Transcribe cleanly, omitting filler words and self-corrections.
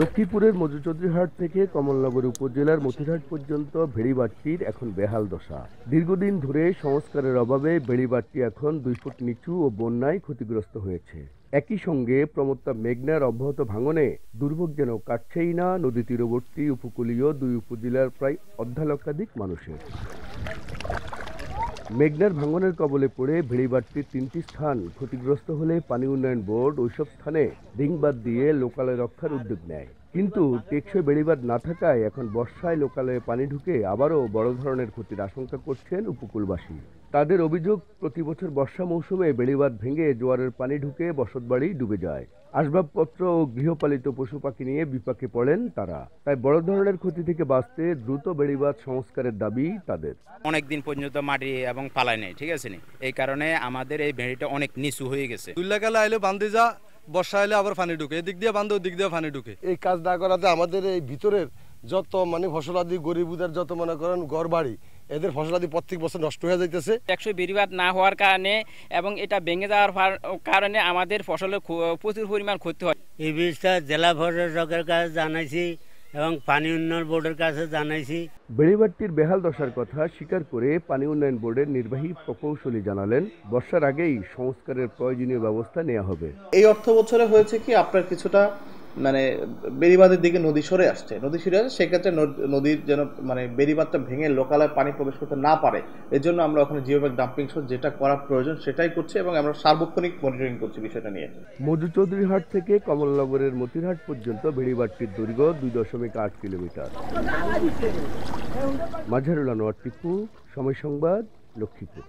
লক্ষ্মীপুরের মজুচৌধুরীহাট থেকে কমলনগর উপজেলার মতিরহাট পর্যন্ত ভেড়িবাঁধটির এখন বেহাল দশা। দীর্ঘদিন ধরে সংস্কারের অভাবে ভেড়িবাঁধটি এখন 2 ফুট নিচু ও বন্যায় ক্ষতিগ্রস্ত হয়েছে। একই সঙ্গে প্রমত্তা মেঘনার অব্যাহত ভাঙনে দুর্ভোগ যেন কাটছেই না নদী তীরবর্তী উপকূলীয় 2 উপজেলার প্রায় অর্ধালক্ষাধিক মানুষের। মেঘনার ভাঙনের কবলে পড়ে ভেড়িবাঁধটির 3টি স্থান ক্ষতিগ্রস্ত হলে পানি উন্নয়ন বোর্ড ওইসব স্থানে রিংবাঁধ দিয়ে লোকালয় রক্ষার উদ্যোগ নেয়। কিন্তু টেকসই বেড়িবাঁধ না থাকায় এখন বর্ষায় লোকালয়ে পানি ঢুকে আবারও বড় ধরনের ক্ষতির আশঙ্কা করছেন উপকূলবাসী। তাদের অভিযোগ, প্রতি বছর বর্ষা মৌসুমে বেড়িবাঁধ ভেঙে জোয়ারের পানি ঢুকে বসতবাড়ি ডুবে যায়। আসবাবপত্র ও গৃহপালিত পশু পাখি নিয়ে বিপাকে পড়েন তারা। তাই বড় ধরনের ক্ষতি থেকে বাঁচতে দ্রুত বেড়িবাঁধ সংস্কারের দাবি তাদের। অনেকদিন পর্যন্ত মাটি এবং পালায় নেই, ঠিক আছে নি, এই কারণে আমাদের এই ভেড়িটা অনেক নিচু হয়ে গেছে। দুল্লাকালে আইলে বান্ধে যা, বর্ষা এলে আবার পানি ঢুকে, এদিক দিয়ে বান্ধে ওদিক দিয়ে পানি ঢুকে। এই কাজ না করাতে আমাদের এই ভিতরের যত ফসলাদি গরিবদের যত মনে করেন ঘর বাড়ি, এদের ফসলাদি প্রত্যেক বছর নষ্ট হয়ে যাইতেছে। টেকসই বেড়িবাঁধ না হওয়ার কারণে এবং এটা ভেঙে যাওয়ার কারণে আমাদের ফসলের প্রচুর পরিমাণ ক্ষতি হয়। এই বিষয়টা জেলা প্রশাসকের কাছে জানাইছি এবং পানি উন্নয়ন বোর্ডের কাছে জানাইছি। বেড়িবাঁধটির বেহাল দশার কথা স্বীকার করে পানি উন্নয়ন বোর্ডের নির্বাহী প্রকৌশলী জানালেন, বর্ষার আগেই সংস্কারের প্রয়োজনীয় ব্যবস্থা নেওয়া হবে। এই অর্থ বছরে হয়েছে কি আপনার কিছুটা বেড়িবাঁধের দিকে নদী সরে আসছে, সেক্ষেত্রে নদীর যেন বেড়িবাঁধটা ভেঙে লোকালয়ে পানি প্রবেশ করতে না পারে, এর জন্য আমরা ওখানে জিওব্যাগ ডাম্পিং সহ যেটা করা প্রয়োজন সেটাই করছি এবং আমরা সার্বক্ষণিক মনিটরিং করছি বিষয়টা নিয়ে। মজুচৌধুরীহাট থেকে কমলনগরের মতিরহাট পর্যন্ত ভেড়িবাঁধটির দৈর্ঘ্য 2.8 কিলোমিটার। মাঝারুল আনোয়ার টিপু, সময় সংবাদ, লক্ষ্মীপুর।